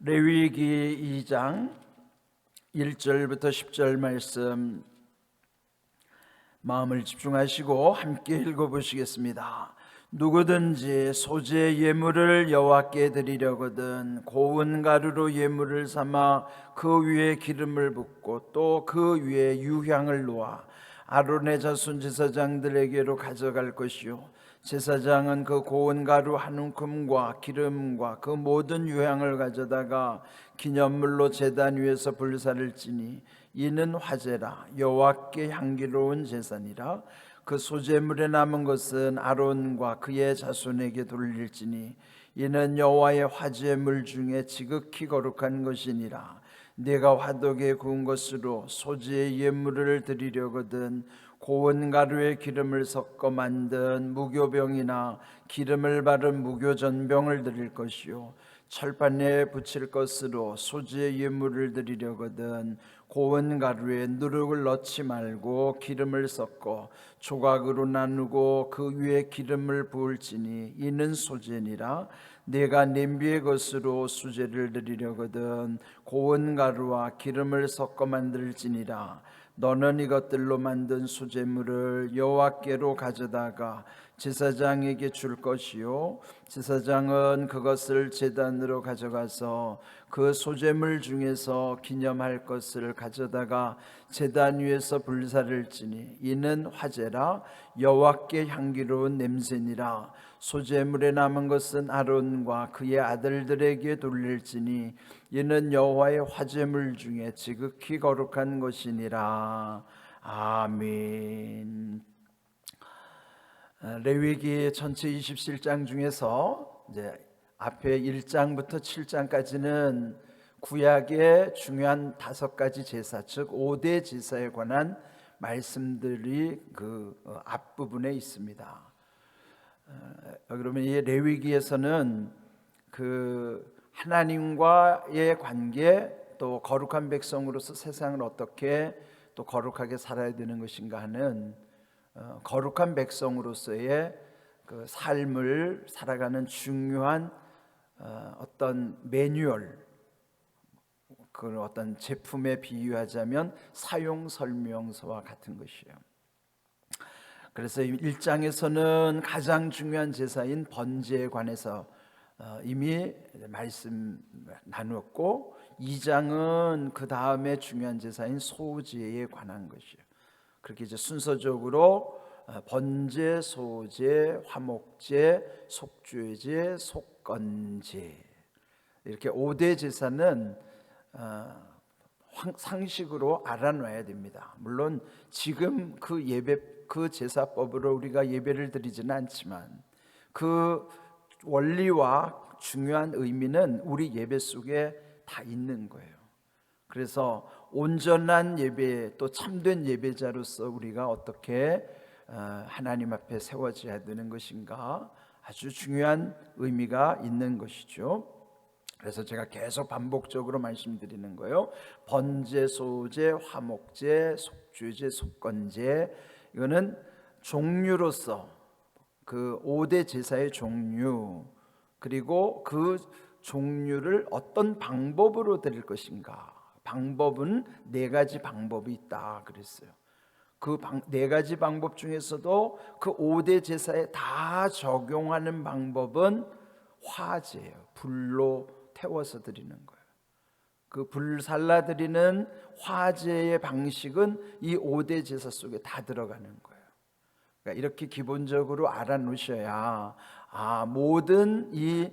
레위기 2장 1절부터 10절 말씀 마음을 집중하시고 함께 읽어보시겠습니다. 누구든지 소재 예물을 여호와께 드리려거든 고운 가루로 예물을 삼아 그 위에 기름을 붓고 또 그 위에 유향을 놓아 아론의 자손 제사장들에게로 가져갈 것이요 제사장은 그 고운 가루 한 움큼과 기름과 그 모든 유향을 가져다가 기념물로 제단 위에서 불사를 지니 이는 화제라 여호와께 향기로운 제사니라. 그 소제물에 남은 것은 아론과 그의 자손에게 돌릴지니 이는 여호와의 화제물 중에 지극히 거룩한 것이니라. 네가 화덕에 구운 것으로 소제의 예물을 드리려거든 고운 가루에 기름을 섞어 만든 무교병이나 기름을 바른 무교전병을 드릴 것이요 철판에 붙일 것으로 소재의 예물을 드리려거든 고운 가루에 누룩을 넣지 말고 기름을 섞어 조각으로 나누고 그 위에 기름을 부을지니 이는 소재니라. 내가 냄비의 것으로 수제를 드리려거든 고운 가루와 기름을 섞어 만들지니라. 너는 이것들로 만든 수제물을 여호와께로 가져다가 제사장에게 줄 것이요 제사장은 그것을 제단으로 가져가서 그 소제물 중에서 기념할 것을 가져다가 제단 위에서 불사를 지니 이는 화제라 여호와께 향기로운 냄새니라. 소제물에 남은 것은 아론과 그의 아들들에게 돌릴지니 이는 여호와의 화제물 중에 지극히 거룩한 것이니라. 아멘. 레위기 전체 27장 중에서 이제 앞에 1장부터 7장까지는 구약의 중요한 5가지 제사, 즉 5대 제사에 관한 말씀들이 그 앞부분에 있습니다. 그러면 이 레위기에서는 그 하나님과의 관계, 또 거룩한 백성으로서 세상을 어떻게 또 거룩하게 살아야 되는 것인가 하는 거룩한 백성으로서의 그 삶을 살아가는 중요한 어떤 매뉴얼, 그 어떤 제품에 비유하자면 사용 설명서와 같은 것이에요. 그래서 1장에서는 가장 중요한 제사인 번제에 관해서 이미 말씀 나누었고 2장은 그 다음에 중요한 제사인 소제에 관한 것이에요. 그렇게 이제 순서적으로 번제, 소제, 화목제, 속죄제, 속건제 이렇게 5대 제사는 상식으로 알아놔야 됩니다. 물론 지금 그 제사법으로 우리가 예배를 드리지는 않지만 그 원리와 중요한 의미는 우리 예배 속에 다 있는 거예요. 그래서 온전한 예배, 또 참된 예배자로서 우리가 어떻게 하나님 앞에 세워져야 되는 것인가 아주 중요한 의미가 있는 것이죠. 그래서 제가 계속 반복적으로 말씀드리는 거예요. 번제, 소제, 화목제, 속죄제, 속건제, 이거는 종류로서 그 5대 제사의 종류, 그리고 그 종류를 어떤 방법으로 드릴 것인가. 방법은 4가지 방법이 있다 그랬어요. 그 4가지 방법 중에서도 그 5대 제사에 다 적용하는 방법은 화제예요. 불로 태워서 드리는 거예요. 그 불살라 드리는 화제의 방식은 이 5대 제사 속에 다 들어가는 거예요. 그러니까 이렇게 기본적으로 알아놓으셔야 모든 이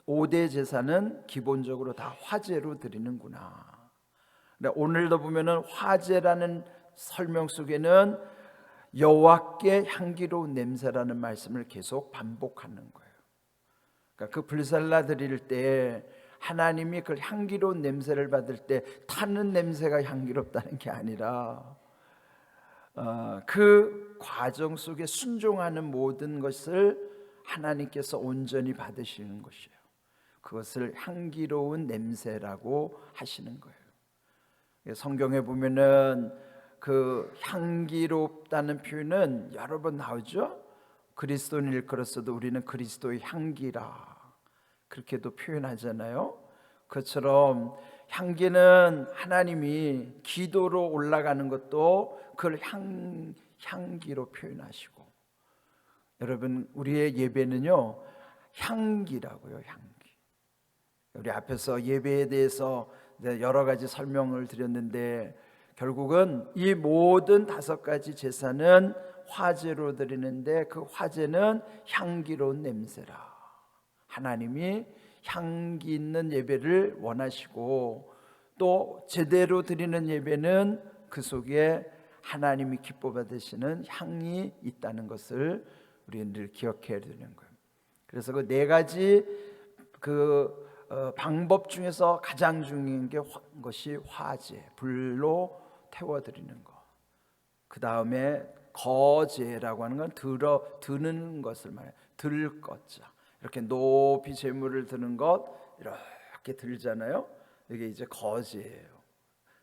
5대 제사는 기본적으로 다 화제로 드리는구나. 오늘도 보면은 화제라는 설명 속에는 여호와께 향기로운 냄새라는 말씀을 계속 반복하는 거예요. 그러니까 그 불살라 드릴 때 하나님이 그 향기로운 냄새를 받을 때 타는 냄새가 향기롭다는 게 아니라 그 과정 속에 순종하는 모든 것을 하나님께서 온전히 받으시는 것이에요. 그것을 향기로운 냄새라고 하시는 거예요. 성경에 보면은 그 향기롭다는 표현은 여러 번 나오죠. 그리스도인 일컬었어도 우리는 그리스도의 향기라 그렇게도 표현하잖아요. 그처럼 향기는 하나님이 기도로 올라가는 것도 그걸 향기로 표현하시고, 여러분 우리의 예배는요 향기라고요. 향기. 우리 앞에서 예배에 대해서 여러 가지 설명을 드렸는데, 결국은 이 모든 5가지 제사는 화제로 드리는데, 그 화제는 향기로운 냄새라. 하나님이 향기 있는 예배를 원하시고, 또 제대로 드리는 예배는 그 속에 하나님이 기뻐 받으시는 향이 있다는 것을 우리는 늘 기억해야 되는 거예요. 그래서 그 4가지 방법 중에서 가장 중요한 것이 화제, 불로 태워드리는 것. 그 다음에 거제라고 하는 건 드는 것을 말해요. 들 것자. 이렇게 높이 제물을 드는 것, 이렇게 들잖아요. 이게 이제 거제예요.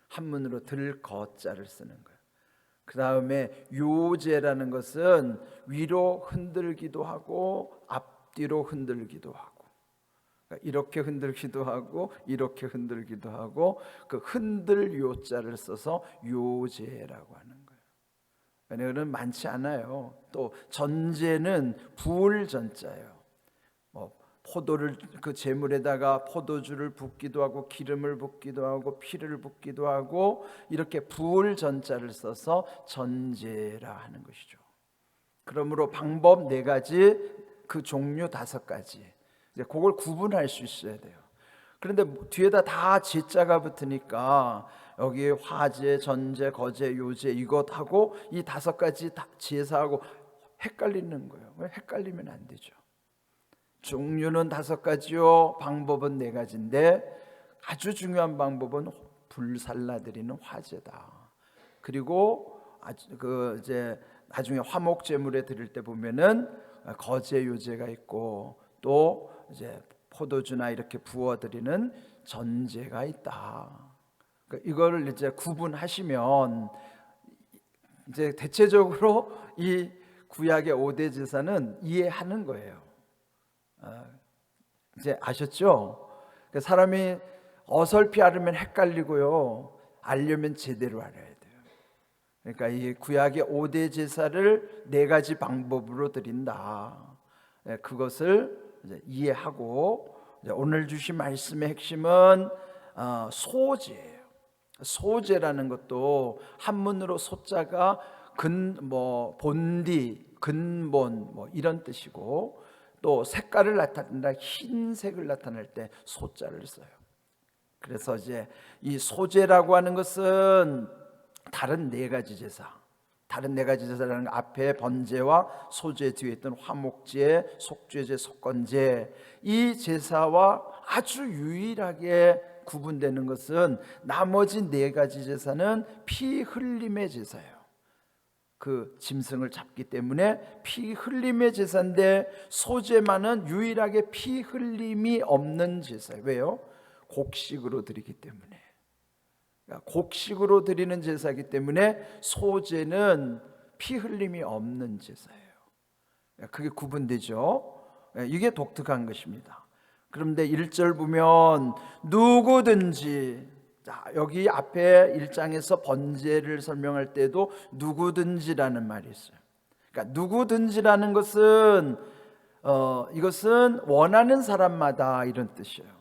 한문으로 들 것자를 쓰는 거예요. 그 다음에 요제라는 것은 위로 흔들기도 하고 앞뒤로 흔들기도 하고, 그러니까 이렇게 흔들기도 하고 이렇게 흔들기도 하고, 그 흔들 요자를 써서 요제라고 하는 거예요. 왜냐하면 많지 않아요. 또 전제는 부을 전자예요. 포도를 그 제물에다가 포도주를 붓기도 하고 기름을 붓기도 하고 피를 붓기도 하고, 이렇게 부을 전자를 써서 전제라 하는 것이죠. 그러므로 방법 4가지, 그 종류 5가지, 이제 그걸 구분할 수 있어야 돼요. 그런데 뒤에다 다 제자가 붙으니까 여기 화제, 전제, 거제, 요제 이것하고 이 5가지 제사하고 헷갈리는 거예요. 왜? 헷갈리면 안 되죠. 종류는 5가지요, 방법은 4가지인데 아주 중요한 방법은 불살라드리는 화제다. 그리고 이제 나중에 화목 제물에 드릴 때 보면은 거제 요제가 있고, 또 이제 포도주나 이렇게 부어 드리는 전제가 있다. 그러니까 이거를 이제 구분하시면 이제 대체적으로 이 구약의 5대 제사는 이해하는 거예요. 이제 아셨죠? 사람이 어설피 알으면 헷갈리고요, 알려면 제대로 알아야 돼요. 그러니까 이 구약의 5대 제사를 4가지 방법으로 드린다. 그것을 이제 이해하고, 이제 오늘 주신 말씀의 핵심은 소제예요. 소제라는 것도 한문으로 소자가 본디, 근본 이런 뜻이고, 또 색깔을 나타낸다, 흰색을 나타낼 때 소자를 써요. 그래서 이제 이 소제라고 하는 것은 다른 4가지 제사, 다른 4가지 제사라는 앞에 번제와 소제 뒤에 있던 화목제, 속죄제, 속건제, 이 제사와 아주 유일하게 구분되는 것은 나머지 4가지 제사는 피 흘림의 제사예요. 그 짐승을 잡기 때문에 피 흘림의 제사인데, 소제만은 유일하게 피 흘림이 없는 제사예요. 왜요? 곡식으로 드리기 때문에. 곡식으로 드리는 제사이기 때문에 소제는 피 흘림이 없는 제사예요. 그게 구분되죠. 이게 독특한 것입니다. 그런데 1절 보면 누구든지, 자, 여기 앞에 1장에서 번제를 설명할 때도 누구든지라는 말이 있어요. 그러니까 누구든지라는 것은 이것은 원하는 사람마다 이런 뜻이에요.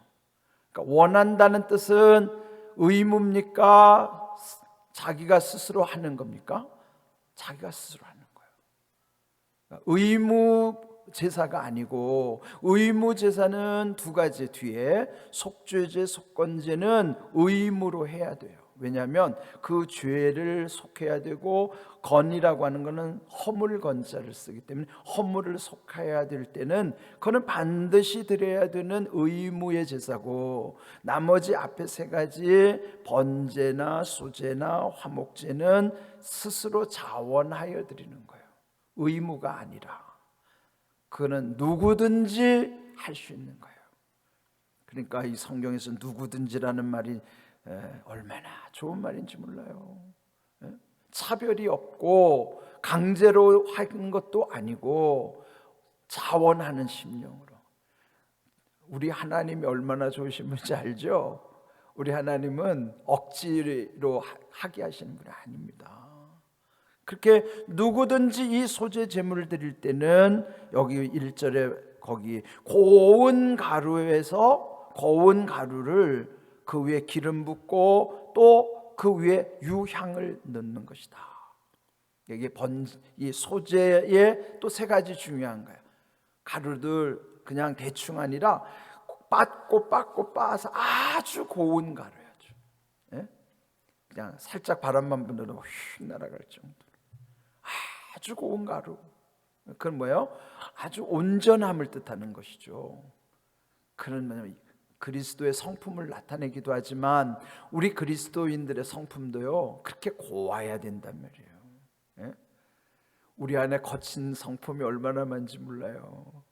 그러니까 원한다는 뜻은 의무입니까? 자기가 스스로 하는 겁니까? 자기가 스스로 하는 거예요. 그러니까 의무 제사가 아니고, 의무 제사는 2가지 뒤에 속죄제, 속건제는 의무로 해야 돼요. 왜냐하면 그 죄를 속해야 되고, 건이라고 하는 것은 허물 건자를 쓰기 때문에 허물을 속해야 될 때는 그거는 반드시 드려야 되는 의무의 제사고, 나머지 앞에 3가지 번제나 소제나 화목제는 스스로 자원하여 드리는 거예요. 의무가 아니라. 그는 누구든지 할 수 있는 거예요. 그러니까 이 성경에서 누구든지라는 말이 얼마나 좋은 말인지 몰라요. 차별이 없고 강제로 하는 것도 아니고 자원하는 심령으로. 우리 하나님이 얼마나 좋으신 분인지 알죠? 우리 하나님은 억지로 하게 하시는 분이 아닙니다. 그렇게 누구든지 이 소재 제물을 드릴 때는 여기 1절에 거기 고운 가루에서 고운 가루를 그 위에 기름 붓고 또 그 위에 유향을 넣는 것이다. 여기 이 소재에 또 세 가지 중요한 거예요. 가루들 그냥 대충 아니라 빻고 빻아서 아주 고운 가루야죠. 예? 그냥 살짝 바람만 불어도 휙 날아갈 정도로 아주 고운 가루. 그건 뭐예요? 아주 온전함을 뜻하는 것이죠. 그런 그리스도의 성품을 나타내기도 하지만 우리 그리스도인들의 성품도요 그렇게 고와야 된단 말이에요. 예? 우리 안에 거친 성품이 얼마나 많은지 몰라요.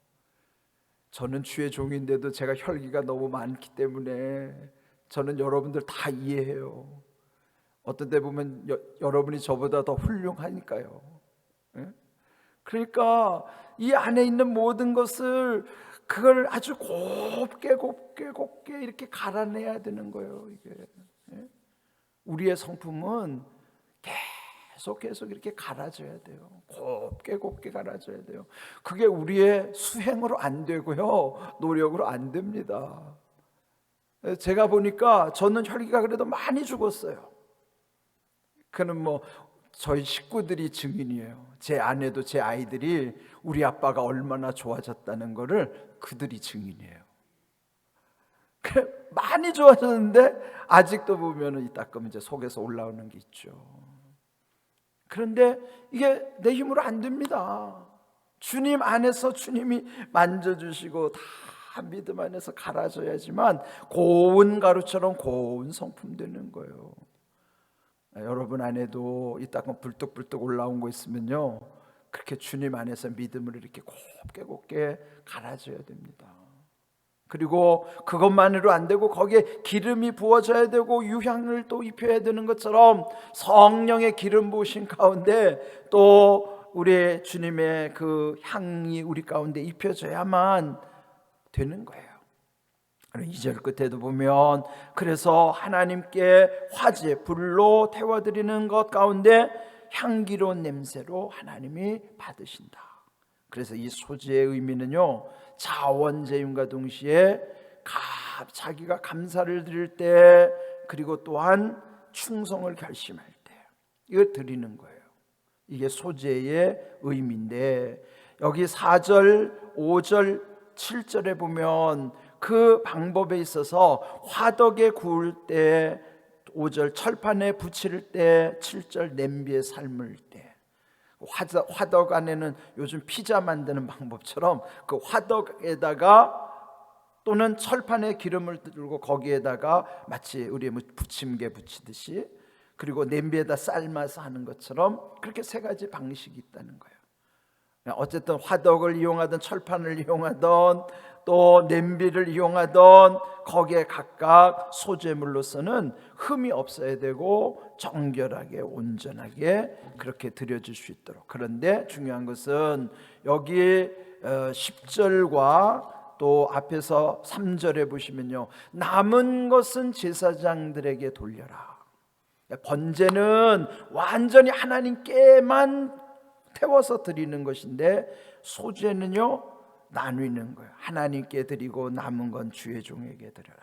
저는 주의 종인데도 제가 혈기가 너무 많기 때문에 저는 여러분들 다 이해해요. 어떤 때 보면 여러분이 저보다 더 훌륭하니까요. 예? 그러니까 이 안에 있는 모든 것을 그걸 아주 곱게 이렇게 갈아내야 되는 거예요. 이게 예? 우리의 성품은 계속 이렇게 갈아져야 돼요. 곱게 갈아져야 돼요. 그게 우리의 수행으로 안 되고요, 노력으로 안 됩니다. 제가 보니까 저는 혈기가 그래도 많이 죽었어요. 그는 뭐 저희 식구들이 증인이에요. 제 아내도 제 아이들이 우리 아빠가 얼마나 좋아졌다는 거를 그들이 증인이에요. 많이 좋아졌는데 아직도 보면은 이따금 이제 속에서 올라오는 게 있죠. 그런데 이게 내 힘으로 안 됩니다. 주님 안에서 주님이 만져주시고 다 믿음 안에서 갈아져야지만 고운 가루처럼 고운 성품 되는 거예요. 여러분 안에도 이따금 불뚝불뚝 올라온 거 있으면요 그렇게 주님 안에서 믿음을 이렇게 곱게 갈아줘야 됩니다. 그리고 그것만으로 안 되고 거기에 기름이 부어져야 되고 유향을 또 입혀야 되는 것처럼 성령의 기름 부으신 가운데 또 우리 주님의 그 향이 우리 가운데 입혀져야만 되는 거예요. 2절 끝에도 보면 그래서 하나님께 화제 불로 태워드리는 것 가운데 향기로운 냄새로 하나님이 받으신다. 그래서 이 소재의 의미는요 자원제임과 동시에 자기가 감사를 드릴 때 그리고 또한 충성을 결심할 때 이걸 드리는 거예요. 이게 소재의 의미인데 여기 4절, 5절, 7절에 보면 그 방법에 있어서 화덕에 구울 때 5절 철판에 붙일 때 7절 냄비에 삶을 때 화덕 안에는 요즘 피자 만드는 방법처럼 그 화덕에다가 또는 철판에 기름을 두르고 거기에다가 마치 우리 부침개 부치듯이 그리고 냄비에다 삶아서 하는 것처럼 그렇게 세 가지 방식이 있다는 거예요. 어쨌든 화덕을 이용하든 철판을 이용하든 또 냄비를 이용하던 거기에 각각 소재물로서는 흠이 없어야 되고 정결하게 온전하게 그렇게 드려질 수 있도록. 그런데 중요한 것은 여기 10절과 또 앞에서 3절에 보시면요 남은 것은 제사장들에게 돌려라. 번제는 완전히 하나님께만 태워서 드리는 것인데 소재는요 나누는 거예요. 하나님께 드리고 남은 건 주의 종에게 드려라.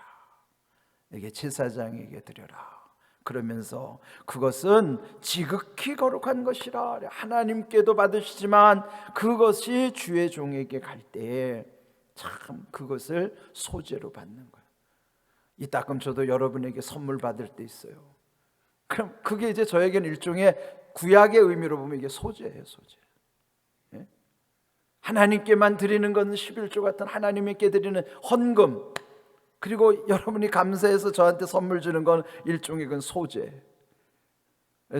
이게 제사장에게 드려라. 그러면서 그것은 지극히 거룩한 것이라. 하나님께도 받으시지만 그것이 주의 종에게 갈 때에 참 그것을 소재로 받는 거예요. 이따금 저도 여러분에게 선물 받을 때 있어요. 그럼 그게 이제 저에게는 일종의 구약의 의미로 보면 이게 소재예요, 소재. 하나님께만 드리는 건 11조 같은 하나님께 드리는 헌금, 그리고 여러분이 감사해서 저한테 선물 주는 건 일종의 그 소재.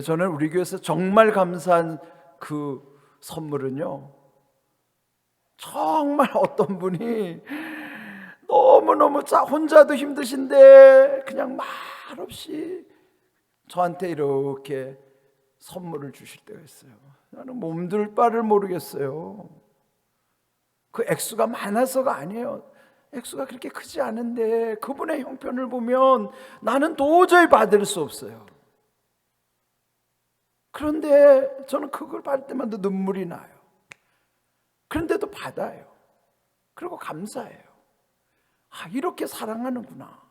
저는 우리 교회에서 정말 감사한 그 선물은요 정말 어떤 분이 너무너무 혼자도 힘드신데 그냥 말없이 저한테 이렇게 선물을 주실 때가 있어요. 나는 몸둘 바를 모르겠어요. 그 액수가 많아서가 아니에요. 액수가 그렇게 크지 않은데 그분의 형편을 보면 나는 도저히 받을 수 없어요. 그런데 저는 그걸 받을 때마다 눈물이 나요. 그런데도 받아요. 그리고 감사해요. 이렇게 사랑하는구나.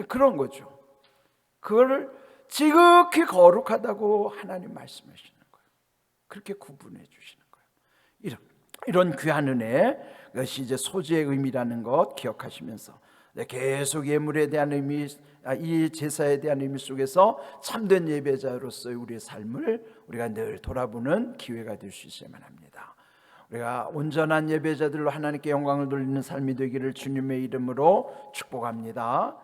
그런 거죠. 그거를 지극히 거룩하다고 하나님 말씀하시는 거예요. 그렇게 구분해 주시는 거예요. 이런 귀한 은혜, 그것이 이제 소지의 의미라는 것 기억하시면서 계속 예물에 대한 의미, 이 제사에 대한 의미 속에서 참된 예배자로서의 우리의 삶을 우리가 늘 돌아보는 기회가 될 수 있어야만 합니다. 우리가 온전한 예배자들로 하나님께 영광을 돌리는 삶이 되기를 주님의 이름으로 축복합니다.